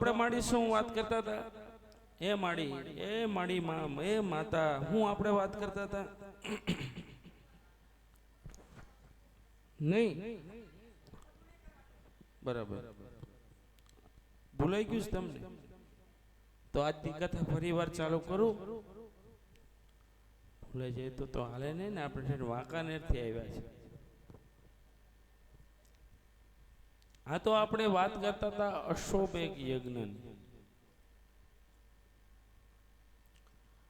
આપણે માડી શું વાત કરતા હતા? એ માડી માં, એ માતા, હું આપણે વાત કરતા હતા નહીં? બરાબર, ભૂલાઈ ગયું છે તમને? તો આજની કથા ફરી વાર ચાલુ કરું? ભૂલાઈ જાય તો હાલે નહીં ને. આપણે વાંકાનેરથી આવ્યા છે. હા, તો આપણે વાત કરતા હતા અશ્વમેઘ યજ્ઞની.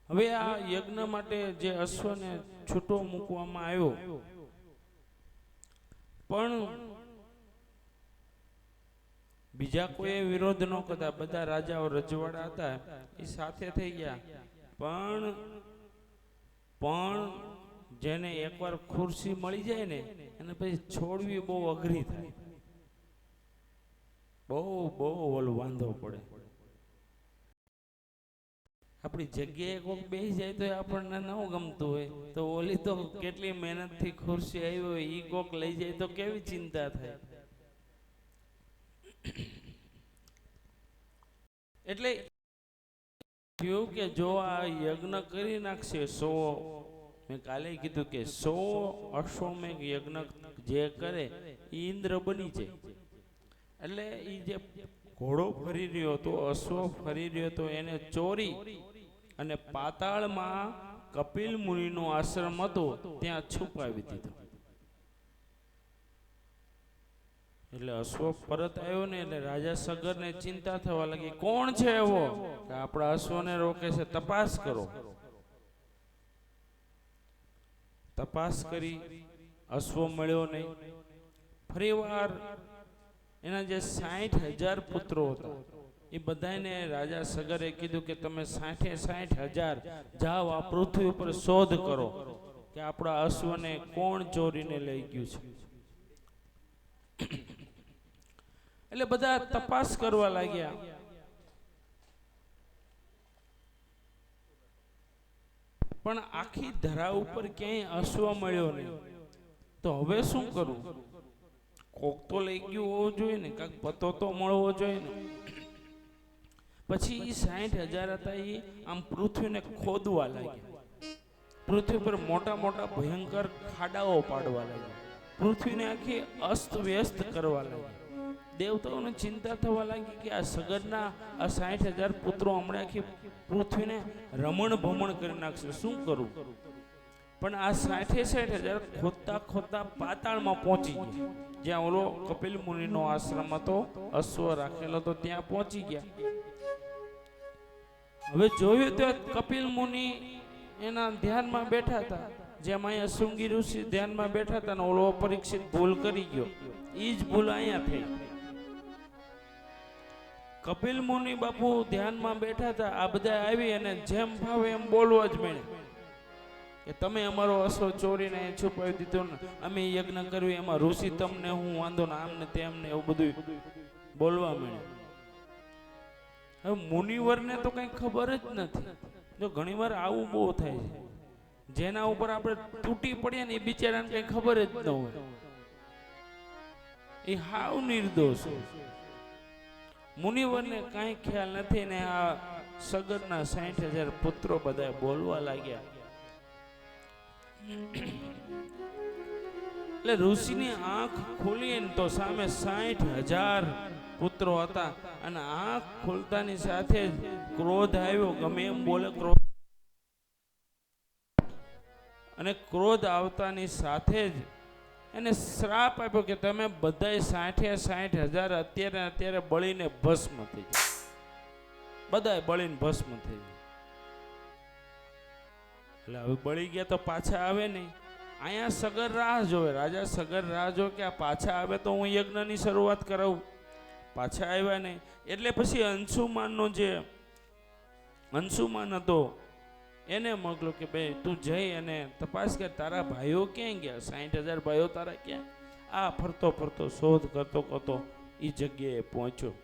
હવે આ યજ્ઞ માટે જે અશ્વને છૂટો મૂકવામાં આવ્યો, પણ બીજા કોઈ વિરોધ ન કરતા. બધા રાજાઓ રજવાડા હતા એ સાથે થઈ ગયા. પણ જેને એકવાર ખુરશી મળી જાય ને એને પછી છોડવી બહુ અઘરી થાય. બહુ ઓલું વાંધો પડે. આપણી જગ્યાએ કોઈક બેસી જાય તો આપણને ન ગમતું હોય, તો ઓલી તો કેટલી મહેનતથી ખુરશી આવી હોય, ઈ કોક લઈ જાય તો કેવી ચિંતા થાય. એટલે થયું કે જો આ યજ્ઞ કરી નાખશે 100, મેં કાલે કીધું કે 100 અશ્વમેઘ યજ્ઞ જે કરે એ ઇન્દ્ર બની જાય. એટલે એ જે ઘોડો ફરી રહ્યો હતો, અશ્વ ફરી રહ્યો હતો, એને ચોરી અને પાતાળમાં કપિલ મુનિનો આશ્રમ હતો ત્યાં છુપાવી દીધો. એટલે અશ્વ પરત આવ્યો ને એટલે રાજા સગરને ચિંતા થવા લાગી, કોણ છે એવો કે આપણા અશ્વને રોકે છે? તપાસ કરો. તપાસ કરી, અશ્વ મળ્યો નહીં. ફરીવાર એના જે 60,000 પુત્રો હતા એ બધાને રાજા સગરે કીધું કે તમે 60,000 જાઓ આ પૃથ્વી ઉપર શોધ કરો કે આપણા અશ્વને કોણ ચોરીને લઈ ગયું છે. એટલે બધા તપાસ કરવા લાગ્યા. પણ આખી ધરા ઉપર ક્યાંય અશ્વ મળ્યો નહીં. તો હવે શું કરવું? કોક તો લઈ ગયું હોવું જોઈએ ને, કાંઈક પતો તો મળવો જોઈએ ને. પછી 60,000 હતા એ આમ પૃથ્વીને ખોદવા લાગ્યા. પૃથ્વી પર મોટા મોટા ભયંકર ખાડાઓ પાડવા લાગ્યા. પૃથ્વીને આખી અસ્ત વ્યસ્ત કરવા લાગ્યા. દેવતાઓને ચિંતા થવા લાગી કે આ સગરના આ 60,000 પુત્રો હમણાં આખી પૃથ્વીને રમણ ભમણ કરી નાખશે, શું કરવું? પણ આ 60,000 ખોદતા ખોદતા પાતાળમાં પહોંચી ગયા. જ્યાં ઓલો કપિલ મુનિનો આશ્રમ હતો, અશ્વ રાખેલો તો ત્યાં પહોંચી ગયા. હવે જોયું તો કપિલ મુનિ એના ધ્યાનમાં બેઠા હતા, જેમ અહીંયા શૃંગી ઋષિ ધ્યાનમાં બેઠા હતા ને ઓલો પરીક્ષિત ભૂલ કરી ગયો, એ જ ભૂલ અહીંયા થઈ. કપિલ મુનિ બાપુ ધ્યાનમાં બેઠા હતા, આ બધા આવી અને જેમ ભાવે એમ બોલવા જ મળ્યા કે તમે અમારો અશ્વ ચોરીને છુપાવી દીધો ને, અમે યજ્ઞ કર્યું એમાં ઋષિ તમને હું વાંધો ને, આમ ને તેમ ને, એવું બધું બોલવા મળ્યું. હવે મુનિવરને તો કઈ ખબર જ નથી. જો ઘણીવાર આવું બહુ થાય છે, જેના ઉપર આપણે તૂટી પડીએ ને એ બિચારાને કઈ ખબર જ ન હોય, એ હાવ નિર્દોષ. મુનિવરને કાંઈ ખ્યાલ નથી ને આ સગરના 60,000 પુત્રો બધા બોલવા લાગ્યા. એટલે ઋષિની આંખ ખુલી ને તો સામે 60,000 પુત્રો હતા અને આંખ ખુલતાની સાથે જ ક્રોધ આવ્યો. ગમે એમ બોલે ક્રોધ, અને ક્રોધ આવતાની સાથે જ એને શ્રાપ આપ્યો કે તમે બધાય 60,000 અત્યારે બળીને ભસ્મ થઈ જાય. બધાય બળીને ભસ્મ થઈ જાય. એટલે હવે બળી ગયા તો પાછા આવે નહીં. અહીંયા સગર રાહ જોવે, રાજા સગર રાહ જોવે કે આ પાછા આવે તો હું યજ્ઞની શરૂઆત કરાવું. પાછા આવ્યા નહીં એટલે પછી અંશુમાન હતો એને મોકલો કે ભાઈ તું જઈ અને તપાસ કર, તારા ભાઈઓ ક્યાં ગયા? 60,000 ભાઈઓ તારા ક્યાં? આ ફરતો ફરતો શોધ કરતો કરતો એ જગ્યાએ પહોંચ્યો.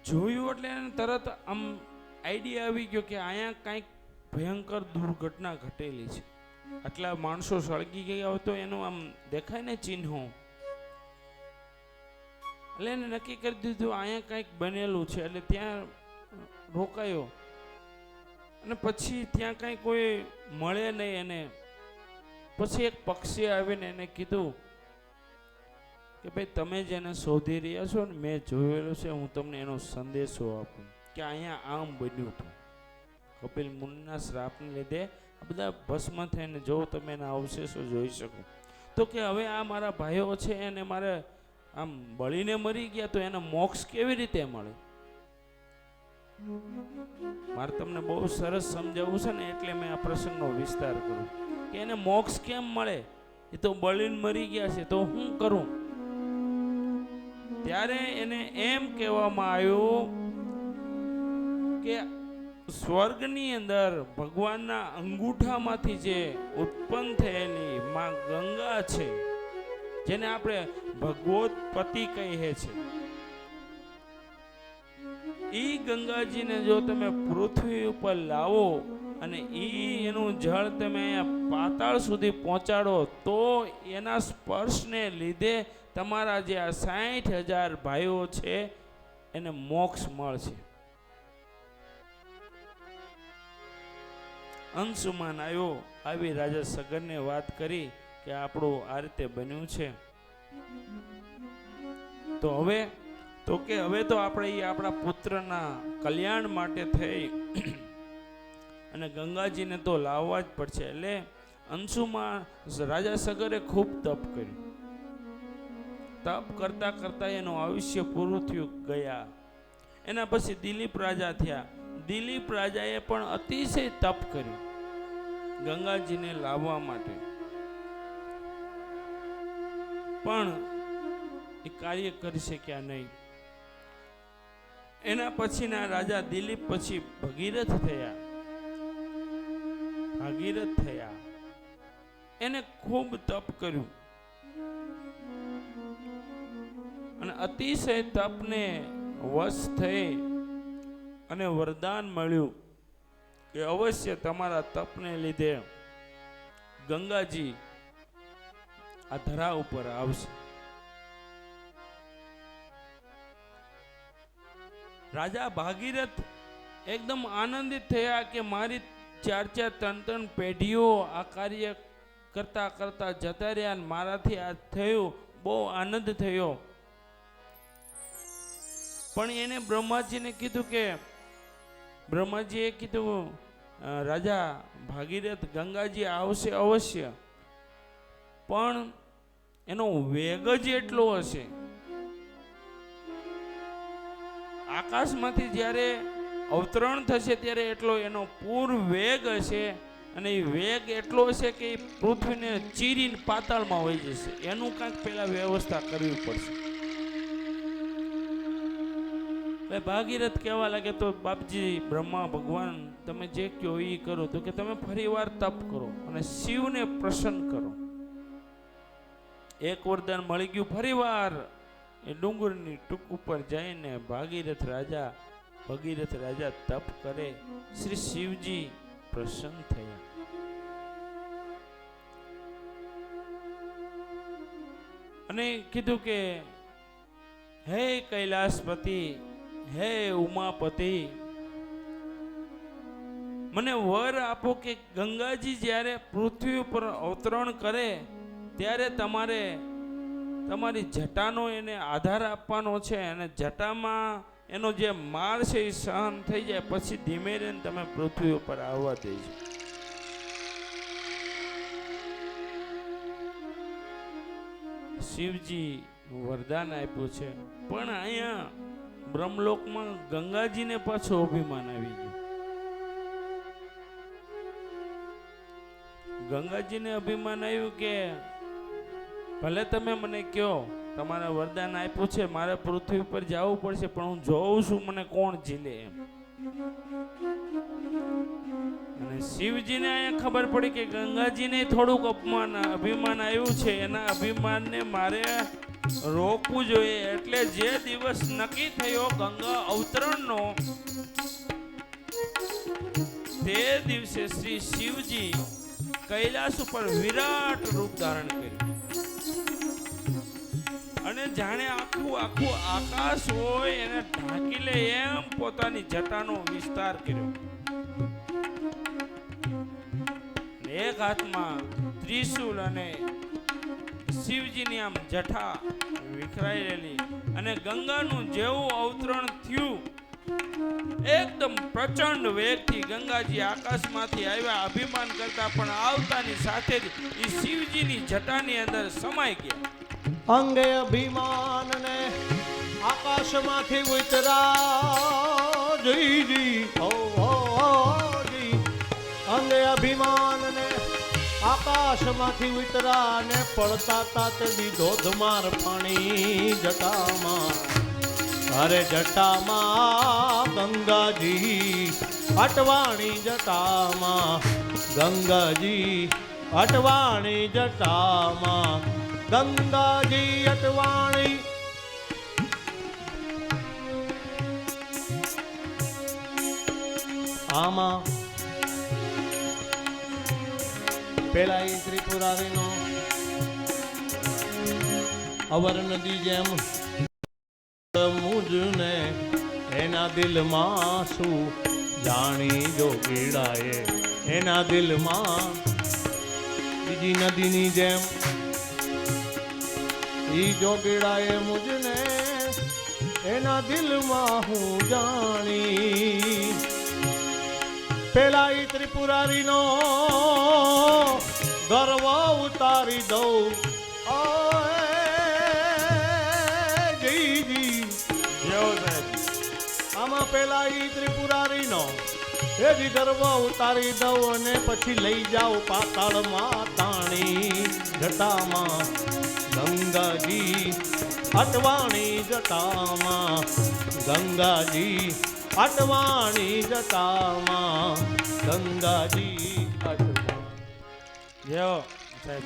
જોયું એટલે એને તરત આમ આઈડિયા આવી ગયો કે અહીંયા કંઈક ભયંકર દુર્ઘટના ઘટેલી છે. આટલા માણસો સળગી ગયા હોય તો એનું આમ દેખાય ને ચિહ્નો. એટલે એને નક્કી કરી દીધું અહીંયા કંઈક બનેલું છે, એટલે ત્યાં રોકાયો. અને પછી ત્યાં કંઈ કોઈ મળે નહીં એને. પછી એક પક્ષી આવીને એને કીધું કે ભાઈ તમે જેને શોધી રહ્યા છો ને, મેં જોયેલો છે, હું તમને એનો સંદેશો આપું કે અહીંયા આમ બન્યું હતું. કપિલ મુનિના શ્રાપને લીધે આ બધા ભસ્મ થઈને જો તમે એના અવશેષો જોઈ શકો. તો કે હવે આ મારા ભાઈઓ છે એને મારે આમ બળીને મરી ગયા, તો એને મોક્ષ કેવી રીતે મળે? મારે તમને બહુ સરસ સમજાવવું છે ને, એટલે મેં આ પ્રસંગનો વિસ્તાર કરું કે એને મોક્ષ કેમ મળે? એ તો બળીને મરી ગયા છે, તો હું કરું? ત્યારે એને એમ કહેવામાં આવ્યું કે સ્વર્ગની અંદર ભગવાનના અંગૂઠામાંથી જે ઉત્પન્ન થયેલી માં ગંગા છે, જેને આપણે ભગવતપતિ કહીએ છે, ઈ ગંગાજીને જો તમે પૃથ્વી ઉપર લાવો અને એનું જળ તમે અહીંયા પાતાળ સુધી પહોંચાડો, તો એના સ્પર્શને લીધે તમારા જે આ 60,000 ભાઈઓ છે એને મોક્ષ મળશે. અંશુમાન આવ્યો, આવી રાજા સગરને વાત કરી કે આપણું આ રીતે બન્યું છે. તો હવે તો આપણે આપણા પુત્રના કલ્યાણ માટે થઈ અને ગંગાજીને તો લાવવા જ પડશે. એટલે અંશુમાં રાજા સગરે ખૂબ તપ કર્યું. તપ કરતા કરતા એનું આયુષ્ય પૂરું થયું ગયા. એના પછી દિલીપ રાજા થયા. દિલીપ રાજાએ પણ અતિશય તપ કર્યું ગંગાજીને લાવવા માટે, પણ એ કાર્ય કરી શક્યા નહીં. એના પછીના રાજા દિલીપ પછી ભગીરથ થયા. એને ખૂબ તપ કર્યું અને અતિશય તપને વશ થઈ અને વરદાન મળ્યું કે અવશ્ય તમારા તપને લીધે ગંગાજી આ ધરા ઉપર આવશે. રાજા ભાગીરથ એકદમ આનંદિત થયા કે મારી 4-4, 3-3 પેઢીઓ આ કાર્ય કરતા કરતા જતા રહ્યા, મારાથી આ થયું. બહુ આનંદ થયો. પણ એને બ્રહ્માજીને કીધું કે બ્રહ્માજીએ કીધું રાજા ભાગીરથ ગંગાજી આવશે અવશ્ય, પણ એનો વેગ જ એટલો હશે. આકાશમાંથી જ્યારે અવતરણ થશે ત્યારે એટલો એનો પૂર વેગ હશે, અને એ વેગ એટલો હશે કે પૃથ્વીને ચીરીને પાતાળમાં વહી જશે. એનું કાંઈક પહેલા વ્યવસ્થા કરવી પડશે. ભાગીરથ કહેવા લાગે, તો બાપજી બ્રહ્મા ભગવાન તમે જે કહો એ કરો. તો કે તમે ફરીવાર તપ કરો અને શિવને પ્રસન્ન કરો. એક વરદાન મળી ગયું. ફરીવાર એ ડુંગરની ટૂંક ઉપર જઈને ભગીરથ રાજા તપ કરે. શ્રી શિવજી પ્રસન્ન થયા. અને કીધું કે હે કૈલાસપતિ, હે ઉમાપતિ, મને વર આપો કે ગંગાજી જ્યારે પૃથ્વી ઉપર અવતરણ કરે ત્યારે તમારે તમારી જટાનો એને આધાર આપવાનો છે, અને જટામાં એનો જે માર છે એ સહન થઈ જાય પછી ધીમે રહીને તમે પૃથ્વી ઉપર આવવા દેજો. શિવજી વરદાન આપ્યું છે, પણ અહીંયા બ્રહ્મલોકમાં ગંગાજીને પાછું અભિમાન આવી ગયું. ગંગાજીને અભિમાન આવ્યું કે ભલે તમે મને કહો તમારા વરદાન આપ્યું છે, મારે પૃથ્વી પર જવું પડશે, પણ હું જોઉં છું મને કોણ ઝીલે એમ. અને શિવજીને અહીંયા ખબર પડી કે ગંગાજીને થોડુંક અભિમાન આવ્યું છે, એના અભિમાનને મારે રોકવું જોઈએ. એટલે જે દિવસ નક્કી થયો ગંગા અવતરણનો, તે દિવસે શ્રી શિવજી કૈલાસ ઉપર વિરાટ રૂપ ધારણ કર્યું અને જાણે આખું આખું આકાશ હોય એને ઢાંકી લે એમ પોતાની જટાનો વિસ્તાર કર્યો. એક હાથમાં ત્રિશૂલ અને શિવજીની આમ જઠા વિખરાયેલી અને ગંગાનું જેવું અવતરણ થયું એકદમ પ્રચંડ વેગથી ગંગાજી આકાશમાંથી આવ્યા અભિમાન કરતા પણ આવતાની સાથે જ એ શિવજીની જટાની અંદર સમાઈ ગયા. અંગે અભિમાન ને આકાશમાંથી ઉતરા જી ઓ જી અંગે અભિમાન ને આકાશમાંથી ઉતરા ને પડતા તા તે ધોધમાર પાણી જટામાં. અરે જટામાં ગંગાજી અટવાણી જટામાં ગંગાજી અટવાણી જટામાં ગંગાજી અટવાણી. આમાં પેલા એ ત્રિપુરારીનો અવર નદી જેમ મુજને એના દિલમાં શું જાણી જોગીડાએ એના દિલમાં બીજી નદીની જેમ ઈ જોગીડાએ મુજને એના દિલમાં હું જાણી. પેલા ઈ ત્રિપુરારીનો ગર્વ ઉતારી દઉં આમાં પેલા ઈ ત્રિપુરારીનો એ જ ગર્વ ઉતારી દઉં અને પછી લઈ જાઉં પાતાળમાં તાણી જટામાં ગંગાજી અટવાણી જટામાં ગંગાજી અટવાણી જટામાં ગંગાજી અટવાણી. જેઓ સાહેબ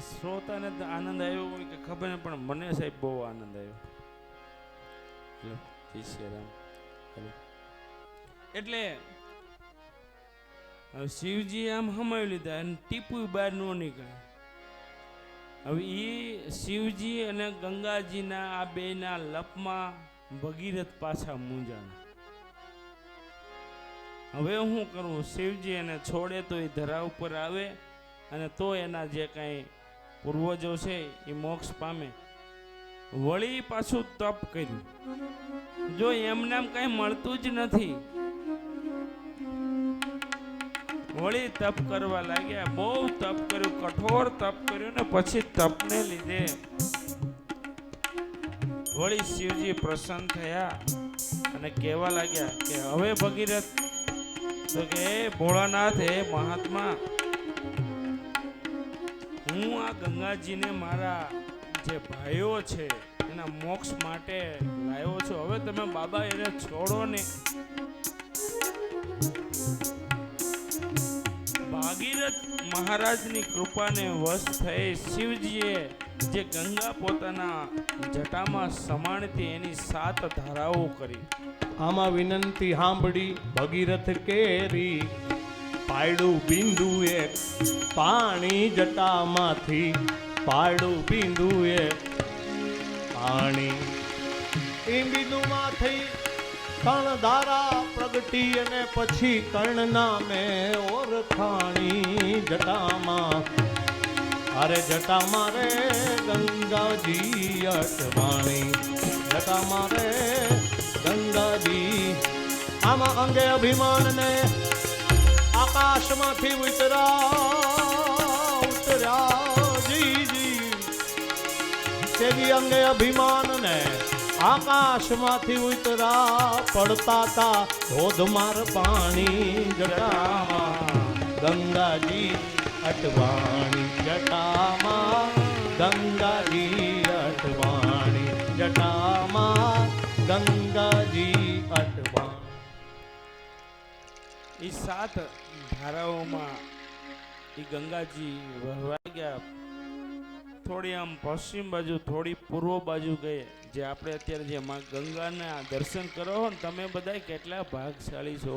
શ્રોતાને તો આનંદ આવ્યો હોય કે ખબર નહીં પણ મને સાહેબ બહુ આનંદ આવ્યો. એટલે શિવજી આમ હમાવી લીધા અને ટીપુ બહાર ન નીકળે. હવે એ શિવજી અને ગંગાજીના આ બેના લપમાં ભગીરથ પાછા મૂંઝાણા. હવે હું કરું? શિવજી એને છોડે તો એ ધરા ઉપર આવે અને તો એના જે કાંઈ પૂર્વજો છે એ મોક્ષ પામે. વળી પાછું તપ કર્યું. જો એમને આમ કાંઈ મળતું જ નથી વળી તપ કરવા લાગ્યા. બહુ તપ કર્યું, કઠોર તપ કર્યું ને પછી તપને લીધે વળી શિવજી પ્રસન્ન થયા અને કહેવા લાગ્યા કે હવે ભગીરથ તો કે હે ભોળાનાથ હે મહાત્મા હું આ ગંગાજીને મારા જે ભાઈઓ છે એના મોક્ષ માટે લાવ્યો છું. હવે તમે બાબા એને છોડો ને. ભાગીરથ મહારાજની કૃપાને વશ થઈ શિવજીએ જે ગંગા પોતાના જટામાં સમાણતી એની 7 ધારાઓ કરી. આમાં વિનંતી સાંભળી ભગીરથ કેરી પાયડું બિંદુ એક પાણી જટામાંથી પાયડું બિંદુ એક પાણી એ બિંદુમાંથી કર્ણ ધારા પ્રગટી અને પછી કર્ણ નામે ઓળખાણી જટામાં. અરે જટામાં રે ગંગાજી અટવાણી જટામાં રે ગંગાજી. આમાં અંગે અભિમાન ને આકાશમાંથી ઉતર્યા જી તેજી અંગે અભિમાન ને આકાશમાંથી ઉતરા પડતા તા ધોધમાર પાણી જટામાં ગંગાજી અટવાણી જટામાં ગંગાજી અટવાણી જટામાં ગંગાજી અટવાણી. એ 7 ધારાઓમાં એ ગંગાજી વહેવાઈ ગયા. થોડી આમ પશ્ચિમ બાજુ થોડી પૂર્વ બાજુ ગઈ. જે આપણે અત્યારે જે માં ગંગાના દર્શન કરો હો ને તમે બધા કેટલા ભાગશાળી છો.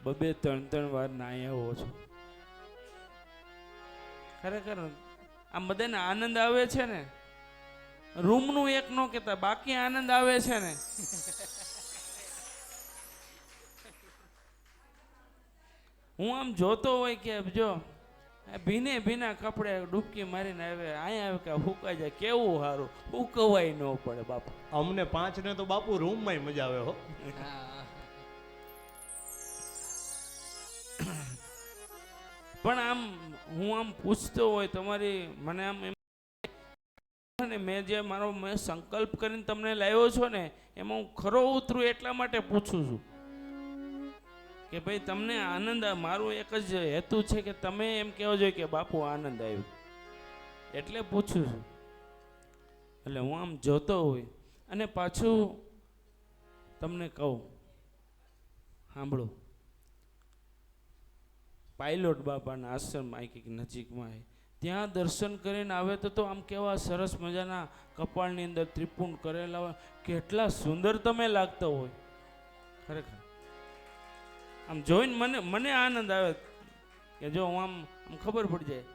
2-3 વાર નાહ્યા હો છો. ખરેખર આમ બધાને આનંદ આવે છે ને, રૂમનું એક નો કહેતા, બાકી આનંદ આવે છે ને. હું આમ જોતો હોય કે જો ભીને ભીના કપડે ડૂબકી મારીને આવે, અહીંયા આવે કે હુકાઈ જાય, કેવું સારું, હુકવાય ન પડે બાપા. અમને 5 ને તો બાપુ રૂમમાં મજા આવે હો. પણ આમ હું આમ પૂછતો હોય તમારી મને આમ એમ ને મેં જે મારો મેં સંકલ્પ કરીને તમને લાવ્યો છો ને એમાં હું ખરો ઉતરું એટલા માટે પૂછું છું કે ભાઈ તમને આનંદ, મારો એક જ હેતુ છે કે તમે એમ કહેવો જોઈએ કે બાપુ આનંદ આવ્યો, એટલે પૂછું છું. એટલે હું આમ જોતો હોય અને પાછું તમને કહું, સાંભળો, પાયલોટ બાપાના આશ્રમ કંઈક નજીકમાં છે, ત્યાં દર્શન કરીને આવે તો આમ કેવા સરસ મજાના કપાળની અંદર ત્રિપુંડ કરેલા હોય, કેટલા સુંદર તમે લાગતા હોય. ખરેખર આમ જોઈને મને આનંદ આવે કે જો હું આમ ખબર પડી જાય.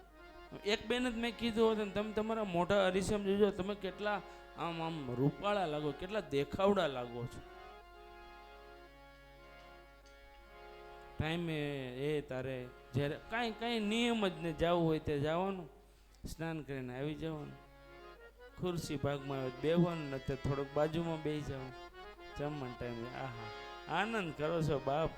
એક બેન જ મેં કીધું હતું, તમે તમારા મોઢા અરીસામાં જોજો, તમે કેટલા આમ રૂપાળા લાગો, કેટલા દેખાવડા લાગો છો. ટાઈમે એ તારે જ્યારે કાંઈ નિયમ જ ને જવું હોય તે જવાનું, સ્નાન કરીને આવી જવાનું, ખુરશી ભાગમાં આવે બેવાનું, નથી થોડુંક બાજુમાં બેસી જવાનું, જમવાનું ટાઈમે. આહા, આનંદ કરો છો બાપ.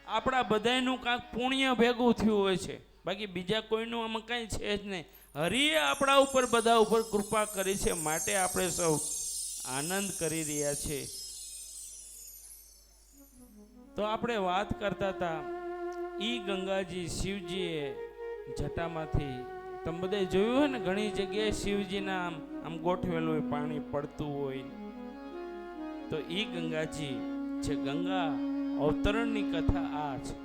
આપણા બધાયનું કાંઈક પુણ્ય ભેગું થયું હોય છે, બાકી બીજા કોઈનું આમાં કાંઈ છે જ નહીં. હરિએ આપણા ઉપર બધા ઉપર કૃપા કરી છે, માટે આપણે સૌ આનંદ કરી રહ્યા છે. તો આપણે વાત કરતા હતા, ઈ ગંગાજી શિવજીએ જટામાંથી, તમે બધે જોયું હોય ને ઘણી જગ્યાએ શિવજીના આમ ગોઠવેલું હોય, પાણી પડતું હોય. તો ઈ ગંગાજી છે, ગંગા અવતરણની કથા આ છે.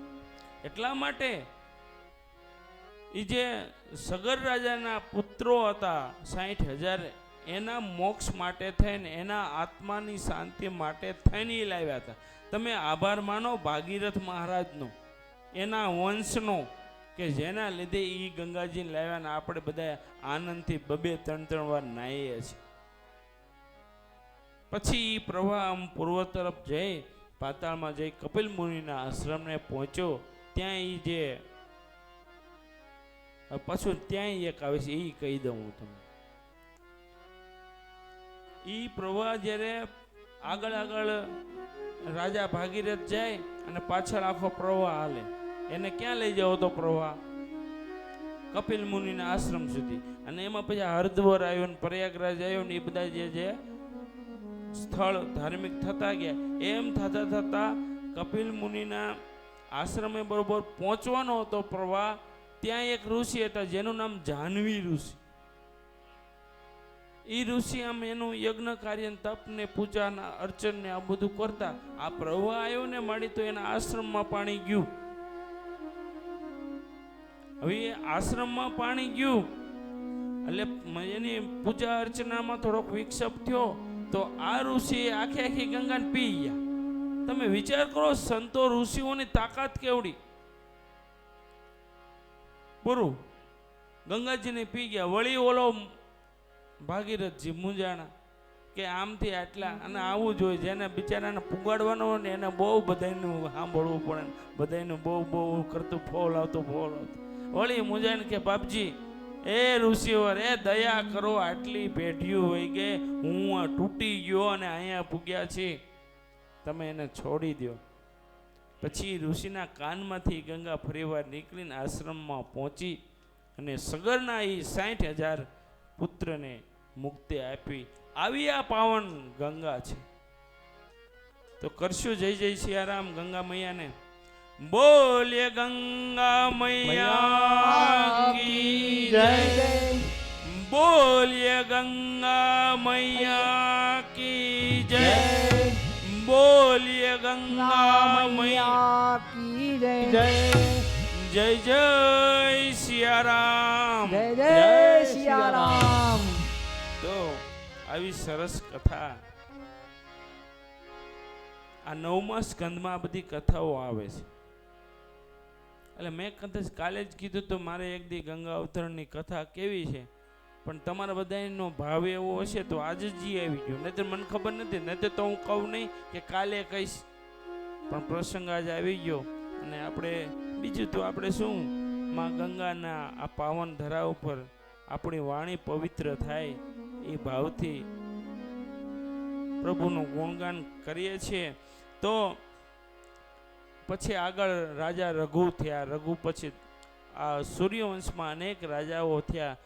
એટલા માટે ઈ જે સગર રાજાના પુત્રો હતા 60,000, એના મોક્ષ માટે થઈને, એના આત્માની શાંતિ માટે થઈને એ લાવ્યા હતા. તમે આભાર માનો ભાગીરથ મહારાજનો, એના વંશનો, કે જેના લીધે એ ગંગાજીને લાવ્યા ને આપણે બધા આનંદથી 2-3 વાર નાહીએ છીએ. પછી એ પ્રવાહ આમ પૂર્વ તરફ જઈ પાતાળમાં જઈ કપિલ મુનિના આશ્રમને પહોંચ્યો. ત્યાં એ જે પાછું ત્યાં એક આવે છે, એ કહી દઉં હું તમને. એ પ્રવાહ જ્યારે આગળ રાજા ભાગીરથ જાય અને પાછળ આખો પ્રવાહ હાલે, એને ક્યાં લઈ જાવ તો પ્રવાહ કપિલ મુનિના આશ્રમ સુધી. અને એમાં પછી હરદ્વાર આવ્યો ને પ્રયાગરાજ આવ્યો ને એ બધા જે સ્થળ ધાર્મિક થતા ગયા. એમ થતા કપિલ મુનિના આશ્રમે બરોબર પહોંચવાનો હતો પ્રવાહ, ત્યાં એક ઋષિ હતા જેનું નામ જાહ્નવી ઋષિ. એ ઋષિ આમ એનું યજ્ઞ કાર્ય, તપ ને પૂજા ને અર્ચન ને આ બધું કરતા. આ પ્રવાહ આવ્યો ને માડી તો એના આશ્રમમાં પાણી ગયું. હવે એ આશ્રમમાં પાણી ગયું એટલે એની પૂજા અર્ચનામાં થોડોક વિક્ષેપ થયો, તો આ ઋષિ આખી ગંગાને પી ગયા. તમે વિચાર કરો, સંતો ઋષિઓની તાકાત કેવડી. બરું ગંગાજીને પી ગયા. વળી ઓલો ભાગીરથજી મૂંઝાણા કે આમથી આટલા, અને આવું જોઈએ, જેને બિચારાને પુગાડવાનો હોય ને એને બહુ બધાનું સાંભળવું પડે, બધાનું બહુ કરતું ફોલ આવતું. વળી મૂંઝાણ કે બાપજી, એ ઋષિવર, એ દયા કરો, આટલી પેઢીઓ હોય કે હું તૂટી ગયો અને અહીંયા પૂગ્યા છે, તમે એને છોડી દો. પછી ઋષિના કાનમાંથી ગંગા ફરીવાર નીકળીને આશ્રમમાં પહોંચી અને સગરના એ 60,000 પુત્રને મુક્તિ આપી. આવી આ પાવન ગંગા છે. તો કરશું જય જય સિયારામ ગંગા મૈયાને. બોલ્ય ગંગા મૈયા કી જય, બોલ્ય ગંગા મૈયા કી જય, બોલ્ય ગંગા મૈયા કી જય. જય જય સિયારામ. જય સિયારામ. તો આવી સરસ કથા આ 9મા સ્કંદમાં આ બધી કથાઓ આવે છે. એટલે મેં કદાચ કાલે જ કીધું તો મારે એક દી ગંગા અવતરણની કથા કેવી છે, પણ તમારા બધાનો ભાવ એવો હશે તો આજે જ જી આવી ગયો, નહીં તો મને ખબર નથી, નહીં તો હું કહું નહીં કે કાલે કહીશ, પણ પ્રસંગ આજે આવી ગયો. અને આપણે બીજું તો આપણે શું, માં ગંગાના આ પાવન ધરા ઉપર આપણી વાણી પવિત્ર થાય એ ભાવથી પ્રભુનું ગુણગાન કરીએ છીએ. તો પછી આગળ રાજા રઘુ થયા, રઘુ પછી આ સૂર્યવંશમાં અનેક રાજાઓ થયા,